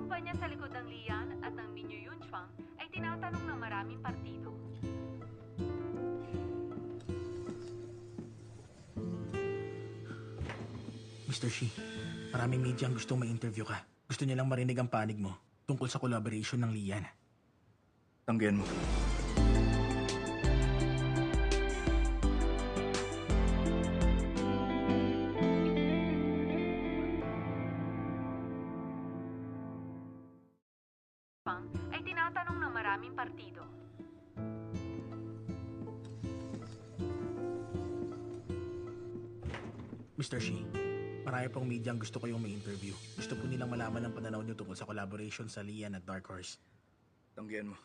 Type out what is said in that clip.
kumpanya sa likod ng Lian at ng Minyo Yunchuang ay tinatanong ng maraming partido. Mr. Shi, maraming media ang gustong ma-interview ka. Gusto niya lang marinig ang panig mo tungkol sa collaboration ng Lian. Tanggihan mo. Ay tinatanong ng maraming partido. Mr. Shi, marami pong media ang gusto kayong ma-interview. Gusto po nilang malaman ang pananaw niyo tungkol sa collaboration sa Lian at Dark Horse. Tanggihan mo.